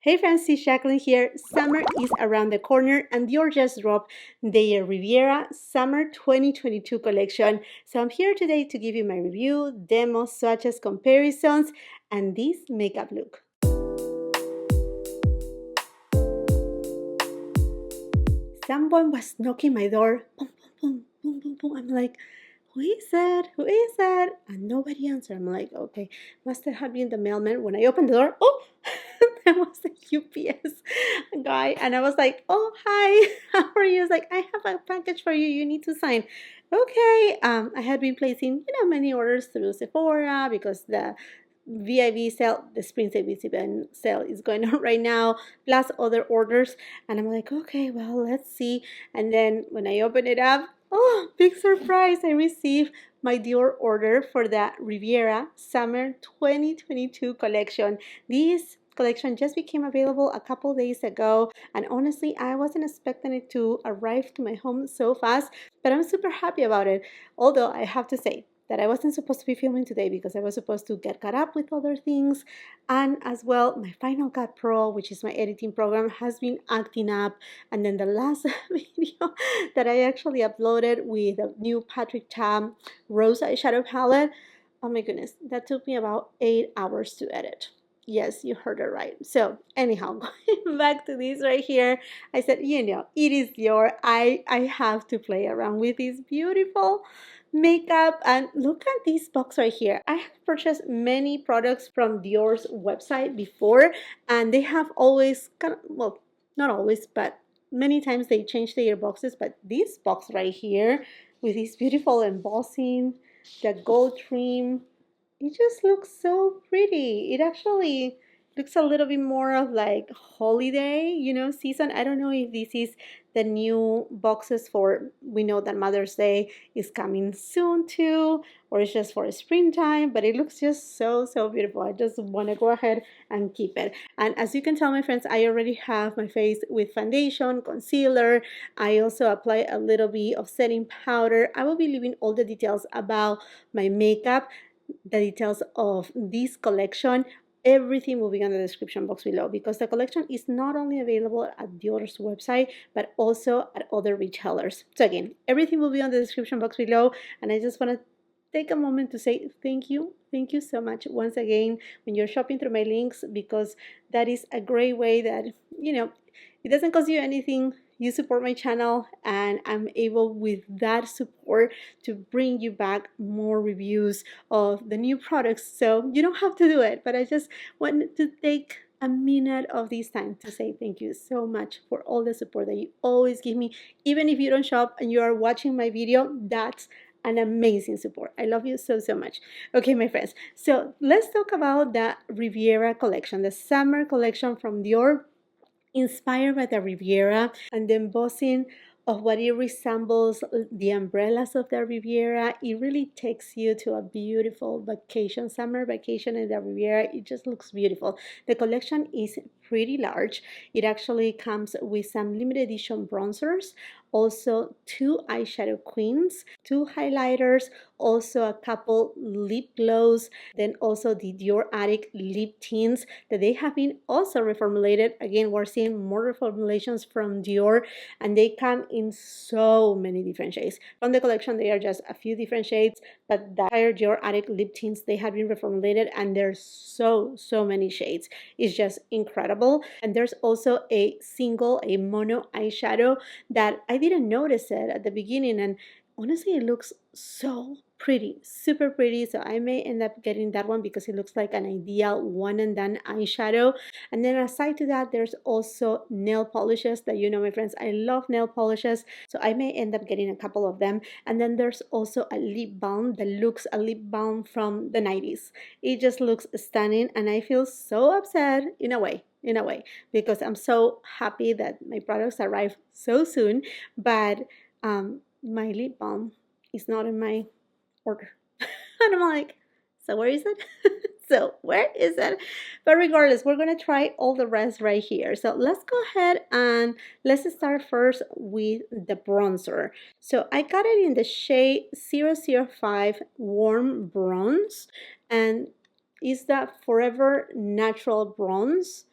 Hey friends, it's Jackeline here. Summer is around the corner and Dior just dropped their Riviera Summer 2022 collection. So I'm here today to give you my review, demos, swatches, comparisons, and this makeup look. Someone was knocking my door. Boom, boom, boom, boom, boom, boom. I'm like, who is that? Who is that? And nobody answered. I'm like, okay, must have been the mailman. When I opened the door, oh, there was the UPS guy. And I was like, oh, hi, how are you? He's like, I have a package for you. You need to sign. Okay. I had been placing, many orders through Sephora because the VIV sale, the Spring Savings event sale is going on right now, plus other orders. And I'm like, okay, well, let's see. And then when I open it up, oh, big surprise! I received my Dior order for the Riviera Summer 2022 collection. This collection just became available a couple days ago, and honestly, I wasn't expecting it to arrive to my home so fast, but I'm super happy about it. Although I have to say, that I wasn't supposed to be filming today because I was supposed to get caught up with other things. And as well, my Final Cut Pro, which is my editing program, has been acting up. And then the last video that I actually uploaded with a new Patrick Tam Rose eyeshadow palette, oh my goodness, that took me about 8 hours to edit. Yes, you heard it right. So anyhow, going back to this right here, I said, it is Dior. I have to play around with this beautiful makeup. And look at this box right here. I have purchased many products from Dior's website before, and they have always well, not always, but many times they change their boxes. But this box right here with this beautiful embossing, the gold trim, it just looks so pretty. It actually looks a little bit more of like holiday, season. I don't know if this is the new boxes for, we know that Mother's Day is coming soon too, or it's just for springtime, but it looks just so, so beautiful. I just want to go ahead and keep it. And as you can tell, my friends, I already have my face with foundation, concealer. I also apply a little bit of setting powder. I will be leaving all the details about my makeup, the details of this collection. Everything will be on the description box below because the collection is not only available at Dior's website but also at other retailers. So again, everything will be on the description box below, and I just want to take a moment to say thank you so much once again when you're shopping through my links, because that is a great way that it doesn't cost you anything. You support my channel, and I'm able with that support to bring you back more reviews of the new products. So you don't have to do it, but I just wanted to take a minute of this time to say thank you so much for all the support that you always give me. Even if you don't shop and you are watching my video, that's an amazing support. I love you so, so much. Okay, my friends, so let's talk about the Riviera collection, the summer collection from Dior, inspired by the Riviera, and the embossing of what it resembles the umbrellas of the Riviera. It really takes you to a beautiful vacation, summer vacation in the Riviera. It just looks beautiful. The collection is pretty large. It actually comes with some limited edition bronzers, also 2 eyeshadow queens, 2 highlighters, also a couple lip glows, then also the Dior Addict lip tints that they have been also reformulated. Again, we're seeing more reformulations from Dior, and they come in so many different shades. From the collection, they are just a few different shades, but the entire Dior Addict lip tints, they have been reformulated, and there's so many shades. It's just incredible. And there's also a mono eyeshadow that I didn't notice it at the beginning, and honestly, it looks so pretty, super pretty. So I may end up getting that one because it looks like an ideal one and done eyeshadow. And then aside to that, there's also nail polishes that, my friends, I love nail polishes. So I may end up getting a couple of them. And then there's also a lip balm that looks a lip balm from the 90s. It just looks stunning, and I feel so upset in a way, because I'm so happy that my products arrive so soon, but my lip balm is not in my order. And I'm like, so where is it? But regardless, we're going to try all the rest right here. So let's go ahead and let's start first with the bronzer. So I got it in the shade 005 Warm Bronze, and is that Forever Natural Bronze.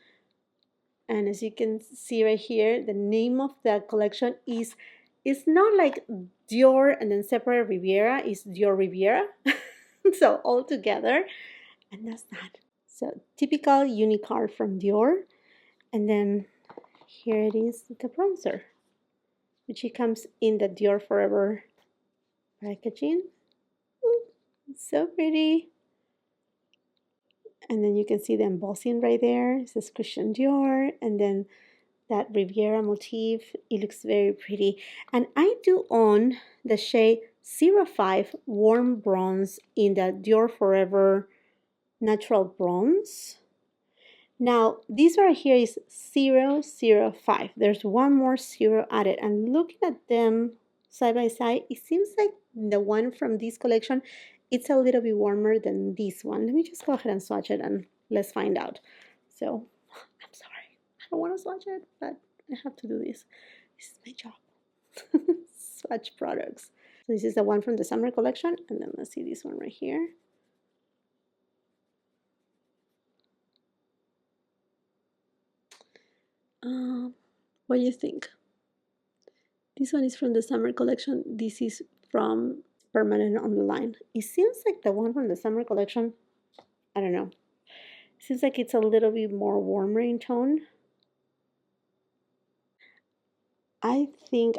And as you can see right here, the name of the collection is, it's not like Dior and then separate Riviera, is Dior Riviera. So all together, and that's that. So typical unicard from Dior. And then here it is, the bronzer, which it comes in the Dior Forever packaging. Ooh, it's so pretty. And then you can see the embossing right there. It says Christian Dior, and then that Riviera motif. It looks very pretty. And I do own the shade 05 Warm Bronze in the Dior Forever Natural Bronze. Now, this right here is 005. There's one more zero added. And looking at them side by side, it seems like the one from this collection, it's a little bit warmer than this one. Let me just go ahead and swatch it and let's find out. So, I'm sorry. I don't want to swatch it, but I have to do this. This is my job. Swatch products. So this is the one from the summer collection. And then let's see this one right here. What do you think? This one is from the summer collection. This is from Permanent on the Line. It seems like the one from the summer collection, I don't know. It seems like it's a little bit more warmer in tone. I think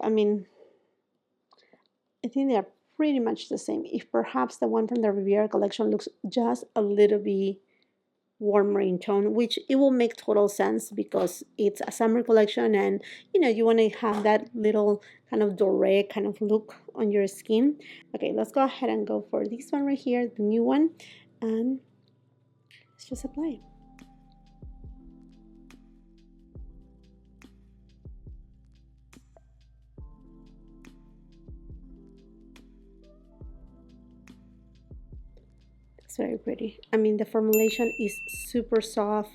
they're pretty much the same. If perhaps the one from the Riviera collection looks just a little bit warmer in tone, which it will make total sense because it's a summer collection and you want to have that little kind of doré kind of look on your skin. Okay, let's go ahead and go for this one right here, the new one, and let's just apply. It's very pretty. The formulation is super soft.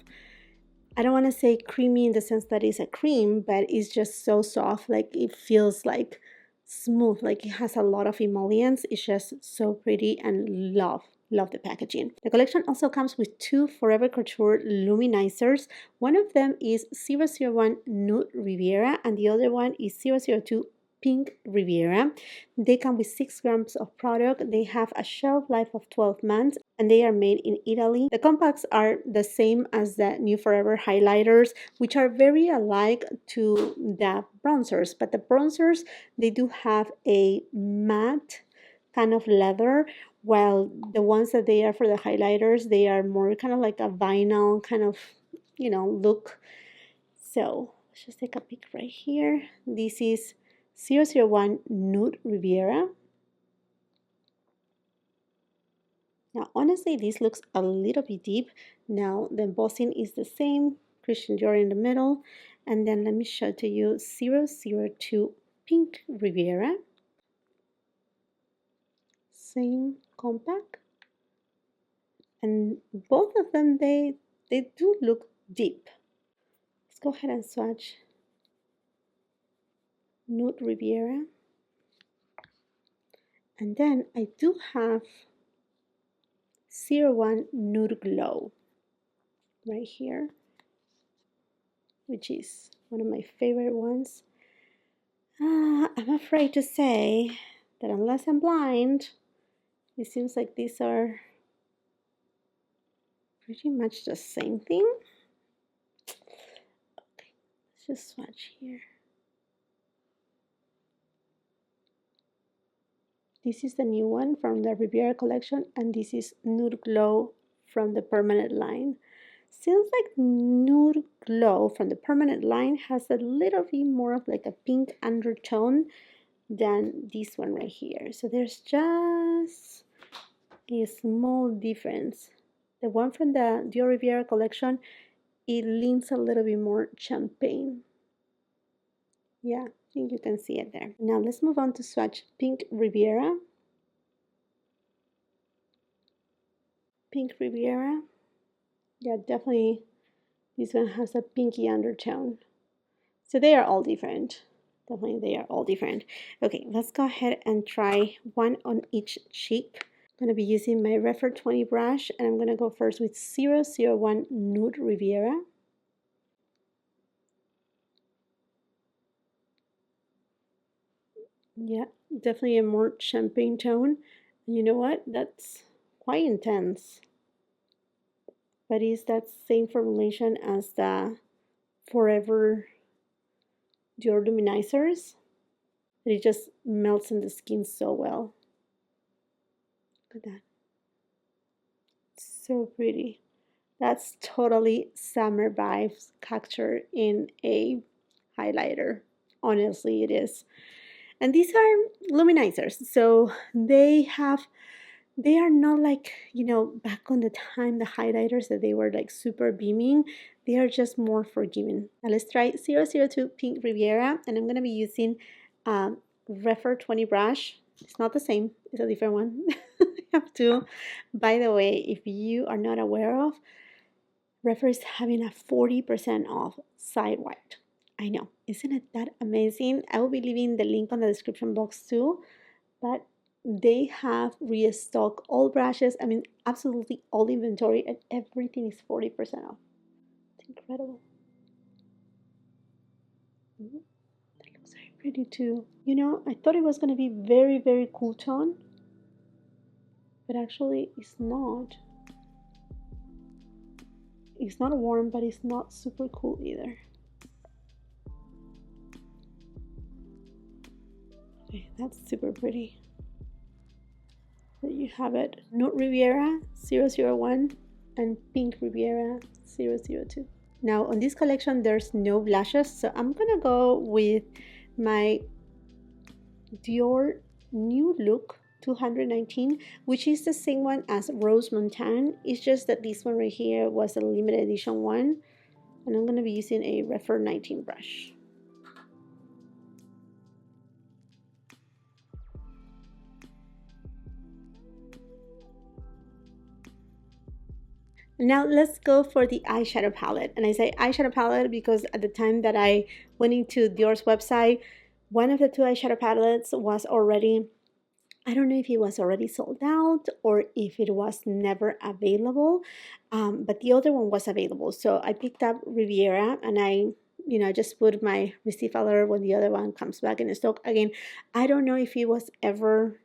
I don't want to say creamy in the sense that it's a cream, but it's just so soft. Like it feels like smooth, like it has a lot of emollients. It's just so pretty and love the packaging. The collection also comes with two Forever Couture luminizers. One of them is 001 Nude Riviera and the other one is 002 Pink Riviera. They come with 6 grams of product. They have a shelf life of 12 months and they are made in Italy. The compacts are the same as the New Forever highlighters, which are very alike to the bronzers, but the bronzers, they do have a matte kind of leather, while the ones that they are for the highlighters, they are more kind of like a vinyl kind of, look. So let's just take a peek right here. This is 001 Nude Riviera. Now, honestly, this looks a little bit deep. Now, the embossing is the same, Christian Dior in the middle. And then let me show to you 002 Pink Riviera. Same compact. And both of them, they do look deep. Let's go ahead and swatch Nude Riviera. And then I do have 01 Nude Glow right here, which is one of my favorite ones. I'm afraid to say that unless I'm blind, it seems like these are pretty much the same thing. Okay, let's just swatch here. This is the new one from the Riviera collection, and this is Nude Glow from the Permanent line. Seems like Nude Glow from the Permanent line has a little bit more of like a pink undertone than this one right here. So there's just a small difference. The one from the Dioriviera collection, it leans a little bit more champagne. Yeah, I think you can see it there. Now let's move on to swatch Pink Riviera. Pink Riviera. Yeah, definitely this one has a pinky undertone. So they are all different. Definitely they are all different. Okay, let's go ahead and try one on each cheek. I'm going to be using my Refer 20 brush and I'm going to go first with 001 Nude Riviera. Yeah, definitely a more champagne tone. And you know what? That's quite intense. But it's that same formulation as the Forever Dior Luminizers. It just melts in the skin so well. Look at that. So pretty. That's totally summer vibes captured in a highlighter. Honestly, it is. And these are luminizers. So they are not like, back on the time, the highlighters that they were like super beaming. They are just more forgiving. Now let's try 002 Pink Riviera. And I'm going to be using Refer 20 brush. It's not the same. It's a different one. I have two. By the way, if you are not aware of, Refer is having a 40% off site-wide. I know. Isn't it that amazing? I will be leaving the link on the description box too. But they have restocked all brushes. I mean, absolutely all inventory, and everything is 40% off. It's incredible. That looks very pretty too. I thought it was going to be very, very cool tone, but actually it's not. It's not warm, but it's not super cool either. Okay, that's super pretty. There you have it. Nude Riviera 001 and Pink Riviera 002. Now on this collection there's no blushes, so I'm gonna go with my Dior New Look 219, which is the same one as Rose Montagne. It's just that this one right here was a limited edition one, and I'm gonna be using a Refer 19 brush. Now let's go for the eyeshadow palette. And I say eyeshadow palette because at the time that I went into Dior's website, one of the two eyeshadow palettes was already, I don't know if it was already sold out or if it was never available, but the other one was available. So I picked up Riviera and I just put my receipt alert when the other one comes back in stock. Again, I don't know if it was ever,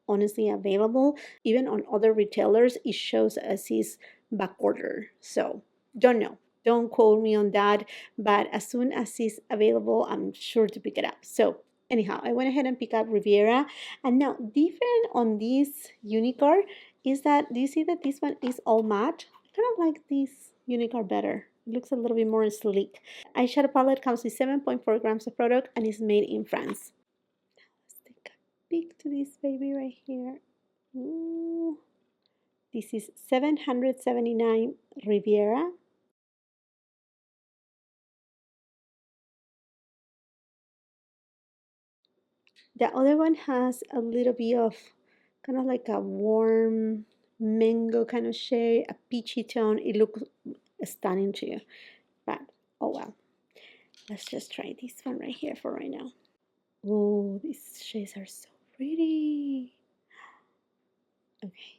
honestly available. Even on other retailers, it shows as is back order. So don't know. Don't quote me on that. But as soon as it's available, I'm sure to pick it up. So anyhow, I went ahead and picked up Riviera. And now, different on this Unicorn is that, do you see that this one is all matte? I kind of like this Unicorn better. It looks a little bit more sleek. Eyeshadow palette comes with 7.4 grams of product and is made in France. Let's take a peek to this baby right here. Ooh. This is 779 Riviera. The other one has a little bit of kind of like a warm mango kind of shade, a peachy tone. It looks stunning to you, but oh well. Let's just try this one right here for right now. Oh, these shades are so pretty. Okay.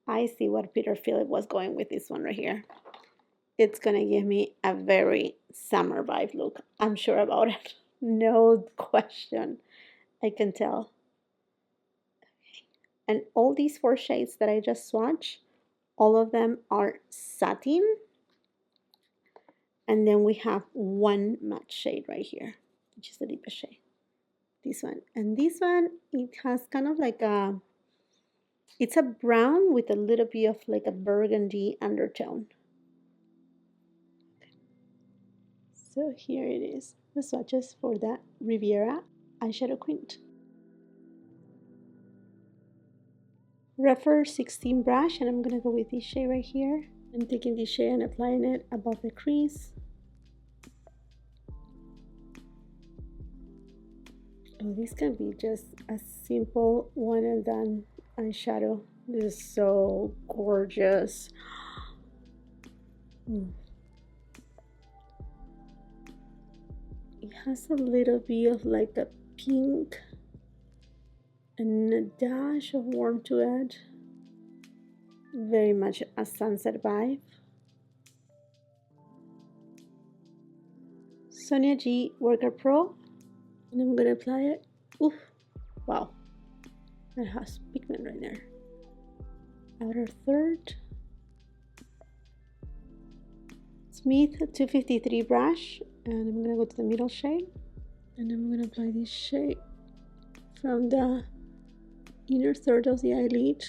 I see what Peter Philip was going with this one right here. It's gonna give me a very summer vibe look. I'm sure about it. No question. I can tell. Okay. And all these four shades that I just swatched, all of them are satin. And then we have one matte shade right here, which is the deepest shade. This one. And this one, it has kind of like it's a brown with a little bit of like a burgundy undertone. So here it is, the swatches for that Riviera eyeshadow quint. Refer 16 brush, and I'm gonna go with this shade right here. I'm taking this shade and applying it above the crease. Oh, this can be just a simple one and done eyeshadow. This is so gorgeous. It has a little bit of like a pink and a dash of warm to it. Very much a sunset vibe. Sonia G Worker Pro, and I'm gonna apply it. Oof, wow, that has pigment right there. Outer third. Smith 253 brush, and I'm gonna go to the middle shade, and I'm gonna apply this shade from the inner third of the eyelid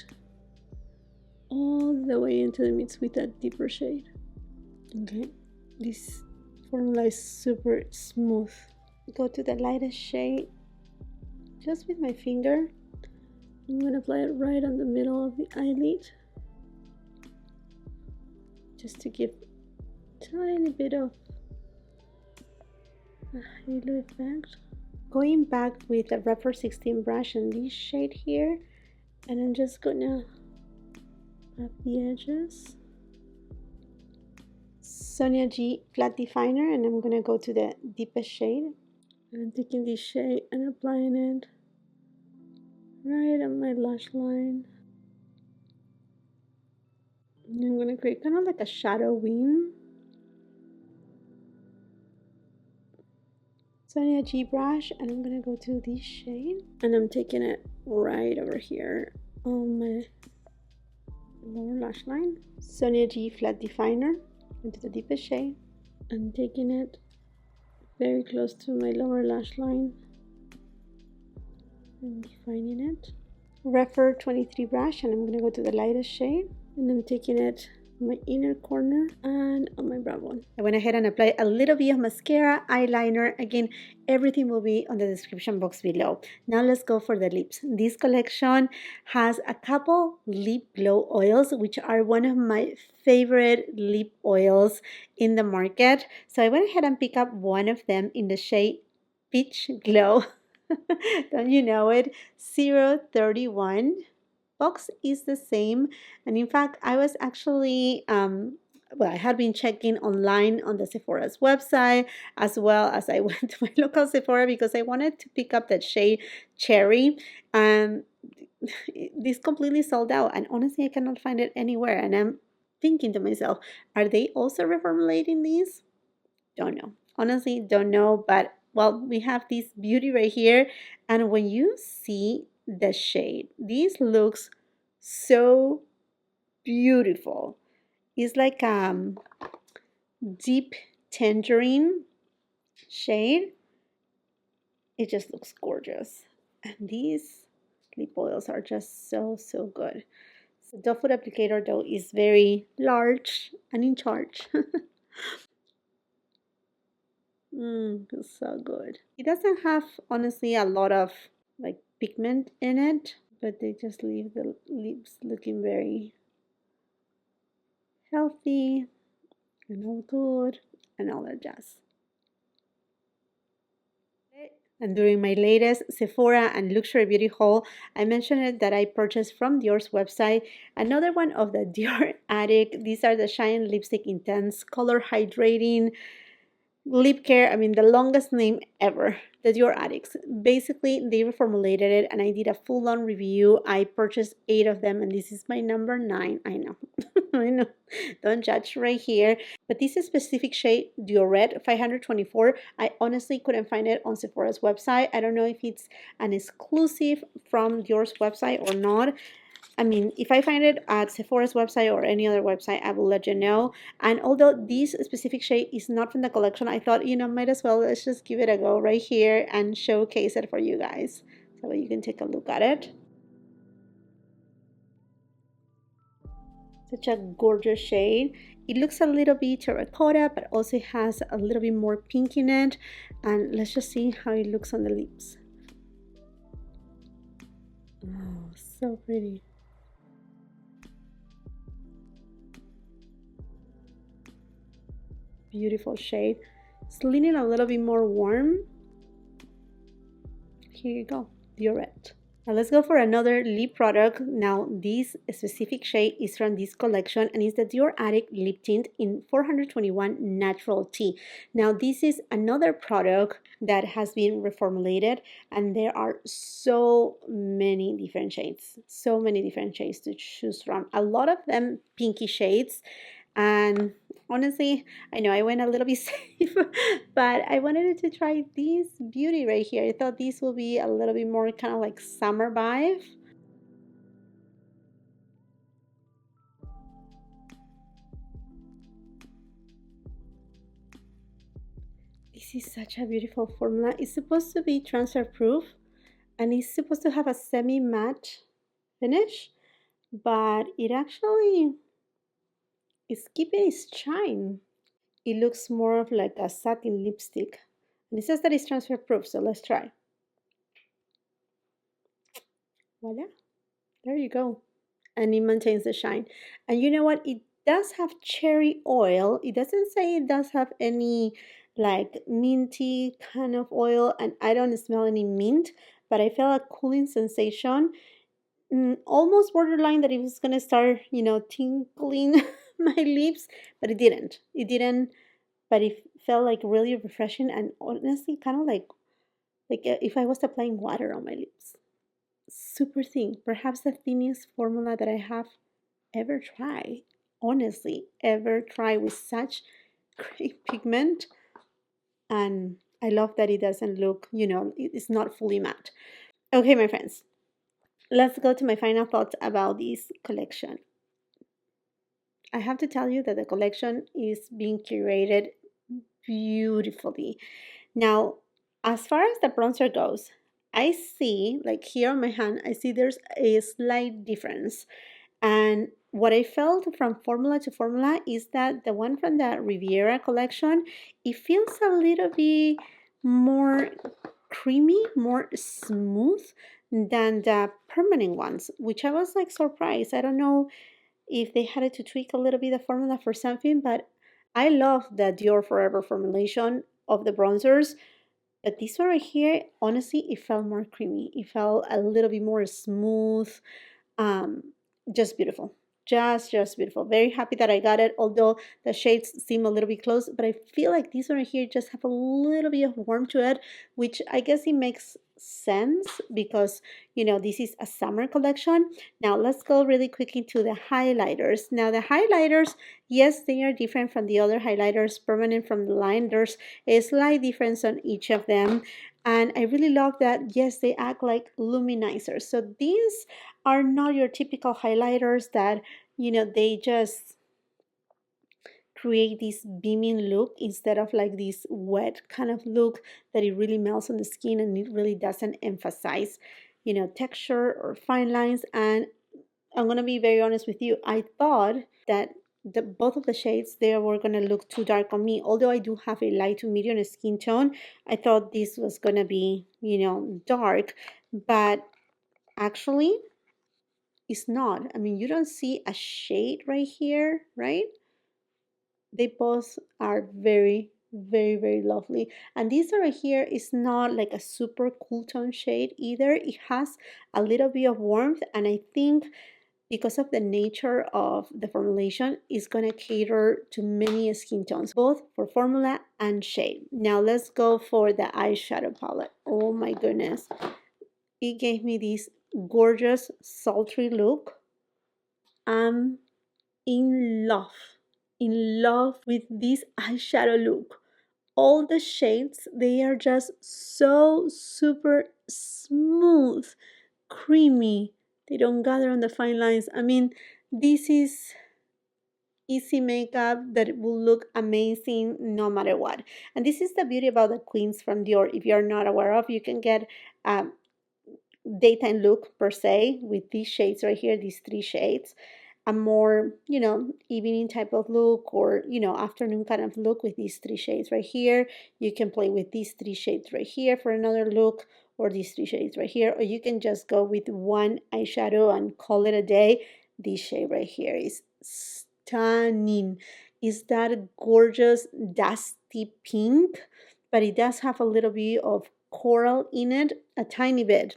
all the way into the midst with that deeper shade. Okay, this formula is super smooth. Go to the lightest shade just with my finger. I'm gonna apply it right on the middle of the eyelid just to give tiny bit of a halo effect. Going back with the Refer 16 brush and this shade here, and I'm just gonna pat the edges. Sonia G flat definer, and I'm gonna go to the deepest shade, and I'm taking this shade and applying it right on my lash line. And I'm gonna create kind of like a shadow wing. Sonia G brush, and I'm gonna go to this shade, and I'm taking it right over here on my lower lash line. Sonia G flat definer into the deepest shade, and taking it very close to my lower lash line and defining it. Refer 23 brush, and I'm gonna go to the lightest shade, and I'm taking it my inner corner and on my brow bone. I went ahead and applied a little bit of mascara, eyeliner. Again, everything will be on the description box below. Now let's go for the lips. This collection has a couple lip glow oils, which are one of my favorite lip oils in the market. So I went ahead and picked up one of them in the shade Peach Glow. Don't you know it? 031. Box is the same, and in fact I was actually well, I had been checking online on the Sephora's website, as well as I went to my local Sephora because I wanted to pick up that shade Cherry, and this completely sold out, and honestly I cannot find it anywhere, and I'm thinking to myself, are they also reformulating these? Don't know, honestly don't know, but well, we have this beauty right here, and when you see the shade, this looks so beautiful. It's like deep tangerine shade. It just looks gorgeous, and these lip oils are just so good. So the foot applicator though is very large and in charge. It's so good. It doesn't have honestly a lot of like pigment in it, but they just leave the lips looking very healthy and all good and all that jazz. And during my latest Sephora and luxury beauty haul, I mentioned that I purchased from Dior's website another one of the Dior Addict. These are the Shine Lipstick Intense Color Hydrating Lip Care. I mean, the longest name ever. The Dior Addicts. Basically, they reformulated it, and I did a full-on review. I purchased 8 of them, and this is my number 9. I know. I know. Don't judge right here. But this specific shade, Diorette 524, I honestly couldn't find it on Sephora's website. I don't know if it's an exclusive from Dior's website or not. I mean, if I find it at Sephora's website or any other website, I will let you know. And although this specific shade is not from the collection, I thought, you know, might as well, let's just give it a go right here and showcase it for you guys so that you can take a look at it. Such a gorgeous shade. It looks a little bit terracotta, but also has a little bit more pink in it. And let's just see how it looks on the lips. Oh, so pretty. Beautiful shade. It's leaning a little bit more warm. Here you go, Diorette. Now let's go for another lip product. Now this specific shade is from this collection, and it's the Dior Addict Lip Tint in 421 Natural Tea. Now this is another product that has been reformulated, and there are so many different shades. So many different shades to choose from. A lot of them pinky shades. And honestly, I know I went a little bit safe, but I wanted to try this beauty right here. I thought this will be a little bit more kind of like summer vibe. This is such a beautiful formula. It's supposed to be transfer proof and it's supposed to have a semi-matte finish, but it actually is keeping its shine. It looks more of like a satin lipstick. And it says that it's transfer proof, so let's try. Voila, there you go. And it maintains the shine. And you know what? It does have cherry oil. It doesn't say it does have any like minty kind of oil, and I don't smell any mint, but I felt a cooling sensation, almost borderline that it was gonna start, tinkling my lips, but it didn't. It didn't, but it felt like really refreshing and honestly kind of like if I was applying water on my lips. Super thin, perhaps the thinnest formula that I have ever tried. Honestly, ever tried with such great pigment. And I love that it doesn't look, it's not fully matte. Okay, my friends, let's go to my final thoughts about this collection. I have to tell you that the collection is being curated beautifully. Now, as far as the bronzer goes, I see, like here on my hand, I see there's a slight difference. And what I felt from formula to formula is that the one from the Riviera collection, it feels a little bit more creamy, more smooth than the permanent ones, which I was like surprised. I don't know if they had to tweak a little bit the formula for something, but I love the Dior Forever formulation of the bronzers. But this one right here, honestly, it felt more creamy. It felt a little bit more smooth. Um, just beautiful. Just beautiful. Very happy that I got it, although the shades seem a little bit close, but I feel like these one right here just have a little bit of warmth to it, which I guess it makes sense because this is a summer collection. Now let's go really quickly to the highlighters. Now the highlighters, yes, they are different from the other highlighters, permanent from the line. There's a slight difference on each of them. And I really love that, yes, they act like luminizers. So these are not your typical highlighters that, they just create this beaming look instead of like this wet kind of look that it really melts on the skin and it really doesn't emphasize, texture or fine lines. And I'm going to be very honest with you. I thought that both of the shades they were going to look too dark on me. Although I do have a light to medium skin tone, I thought this was going to be, dark. But actually, it's not. I mean, you don't see a shade right here, right? They both are very, very, very lovely. And this one right here is not like a super cool tone shade either. It has a little bit of warmth, and I think because of the nature of the formulation, is going to cater to many skin tones, both for formula and shade. Now let's go for the eyeshadow palette. Oh my goodness. It gave me this gorgeous, sultry look. I'm in love with this eyeshadow look. All the shades, they are just so super smooth, creamy. They don't gather on the fine lines. I mean, this is easy makeup that will look amazing no matter what. And this is the beauty about the queens from Dior. If you're not aware of, you can get a daytime look per se with these shades right here, these three shades. A more, evening type of look or, afternoon kind of look with these three shades right here. You can play with these three shades right here for another look, or these three shades right here, or you can just go with one eyeshadow and call it a day. This shade right here is stunning. Is that gorgeous dusty pink, but it does have a little bit of coral in it, a tiny bit,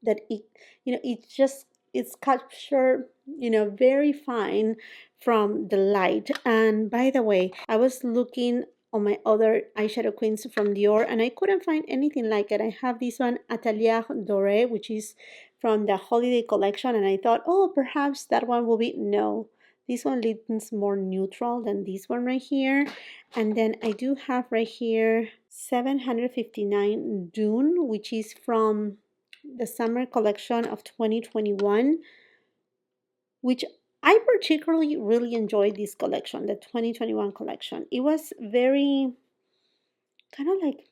that it's captured, very fine from the light. And by the way, I was looking on my other eyeshadow queens from Dior and I couldn't find anything like it. I have this one, Atelier Doré, which is from the holiday collection, and I thought, oh, perhaps that one will be. No, This one leans more neutral than this one right here. And then I do have right here 759 Dune, which is from the summer collection of 2021, which I particularly really enjoyed this collection, the 2021 collection. It was very kind of like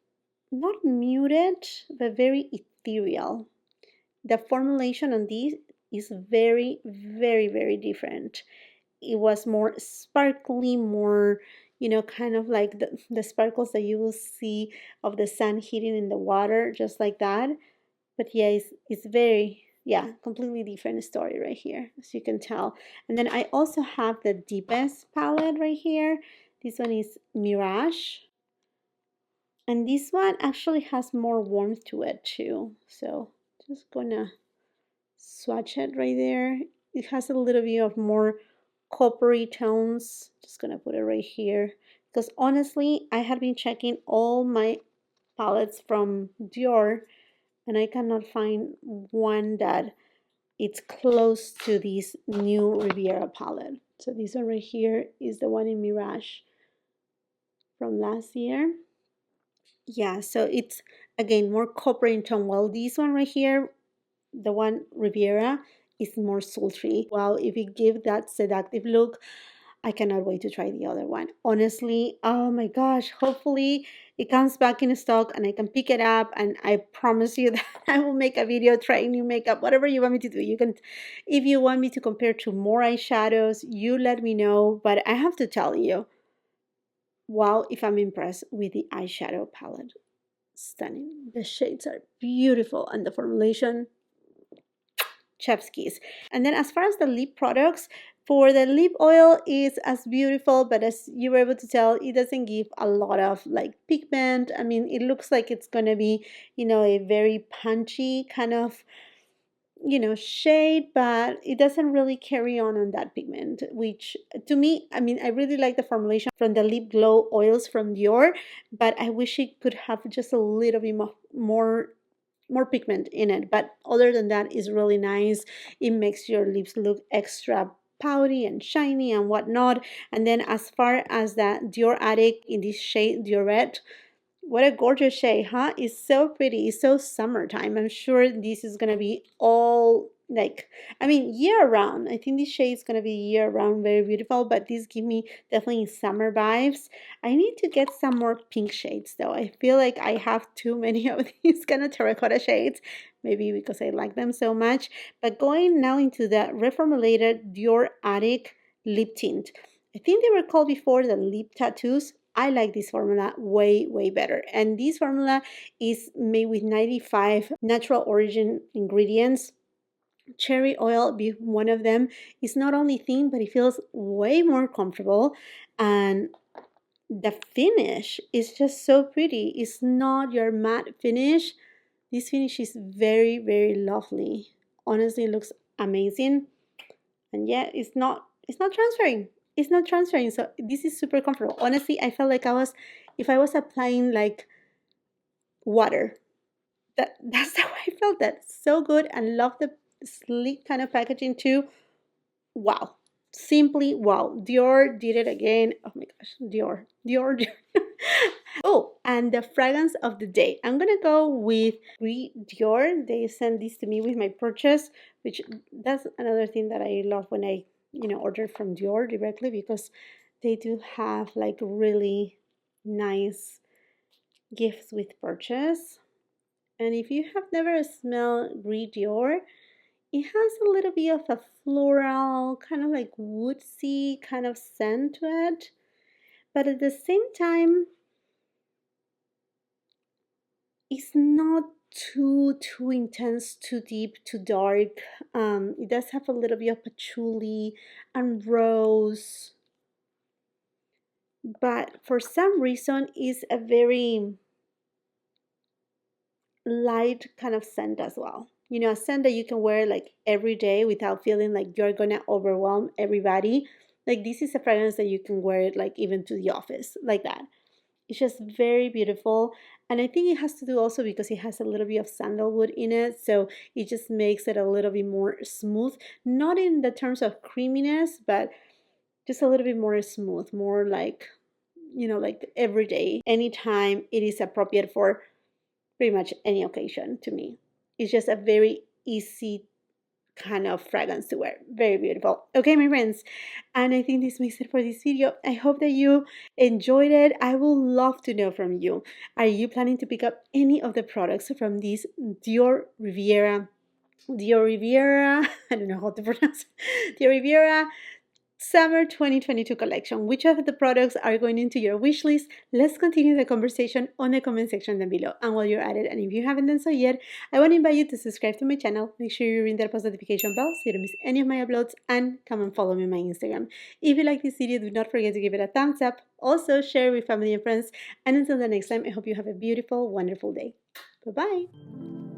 not muted, but very ethereal. The formulation on this is very, very, very different. It was more sparkly, more, you know, kind of like the sparkles that you will see of the sun hitting in the water, just like that. But yeah, it's very, yeah, completely different story right here, as you can tell. And then I also have the deepest palette right here. This one is Mirage. And this one actually has more warmth to it too. So just gonna swatch it right there. It has a little bit of more coppery tones. Just gonna put it right here. Because honestly, I had been checking all my palettes from Dior and I cannot find one that it's close to this new Riviera palette. So this one right here is the one in Mirage from last year. Yeah, so it's again more copper in tone. While this one right here, the one Riviera, is more sultry. Well, if you give that seductive look, I cannot wait to try the other one. Honestly, oh my gosh, hopefully it comes back in stock and I can pick it up, and I promise you that I will make a video trying new makeup, whatever you want me to do. You can, if you want me to compare to more eyeshadows, you let me know, but I have to tell you, wow, if I'm impressed with the eyeshadow palette. Stunning. The shades are beautiful and the formulation, chef's kiss. And then as far as the lip products, for the lip oil is as beautiful, but as you were able to tell, it doesn't give a lot of like pigment. I mean, it looks like it's gonna be, you know, a very punchy kind of, you know, shade, but it doesn't really carry on that pigment, which to me, I mean, I really like the formulation from the lip glow oils from Dior, but I wish it could have just a little bit more pigment in it. But other than that, it's really nice. It makes your lips look extra pouty and shiny and whatnot. And then as far as the Dior Addict in this shade Diorette, what a gorgeous shade, huh? It's so pretty. It's so summertime. I'm sure this is gonna be all like, I mean, year round. I think this shade is gonna be year round, very beautiful, but these give me definitely summer vibes. I need to get some more pink shades though. I feel like I have too many of these kind of terracotta shades, maybe because I like them so much. But going now into the reformulated Dior Addict lip tint. I think they were called before the lip tattoos. I like this formula way, way better. And this formula is made with 95 natural origin ingredients. Cherry oil being one of them. Is not only thin, but it feels way more comfortable. And the finish is just so pretty. It's not your matte finish. This finish is very, very lovely. Honestly, it looks amazing. And yeah, it's not transferring. It's not transferring. So this is super comfortable. Honestly, I felt like if I was applying like water. That's how I felt. That so good, and love the sleek kind of packaging too. Wow. Simply wow. Dior did it again. Oh my gosh. Dior. Oh, and the fragrance of the day. I'm gonna go with Gris Dior. They sent this to me with my purchase, which that's another thing that I love when I, order from Dior directly, because they do have like really nice gifts with purchase. And if you have never smelled Gris Dior, it has a little bit of a floral, kind of like woodsy kind of scent to it. But at the same time, it's not too intense, too deep, too dark. It does have a little bit of patchouli and rose, but for some reason it's a very light kind of scent as well. A scent that you can wear like every day without feeling like you're gonna overwhelm everybody. Like this is a fragrance that you can wear it like even to the office, like that. It's just very beautiful. And I think it has to do also because it has a little bit of sandalwood in it. So it just makes it a little bit more smooth. Not in the terms of creaminess, but just a little bit more smooth, more like, you know, like every day, anytime it is appropriate for pretty much any occasion to me. It's just a very easy kind of fragrance to wear. Very beautiful. Okay, my friends, and I think this makes it for this video. I hope that you enjoyed it. I would love to know from you. Are you planning to pick up any of the products from this Dioriviera, I don't know how to pronounce it, Dioriviera Summer 2022 collection? Which of the products are going into your wish list? Let's continue the conversation on the comment section down below. And while you're at it, and if you haven't done so yet, I want to invite you to subscribe to my channel. Make sure you ring that post notification bell so you don't miss any of my uploads, and come and follow me on my Instagram. If you like this video, do not forget to give it a thumbs up. Also, share with family and friends. And until the next time, I hope you have a beautiful, wonderful day. Bye-bye.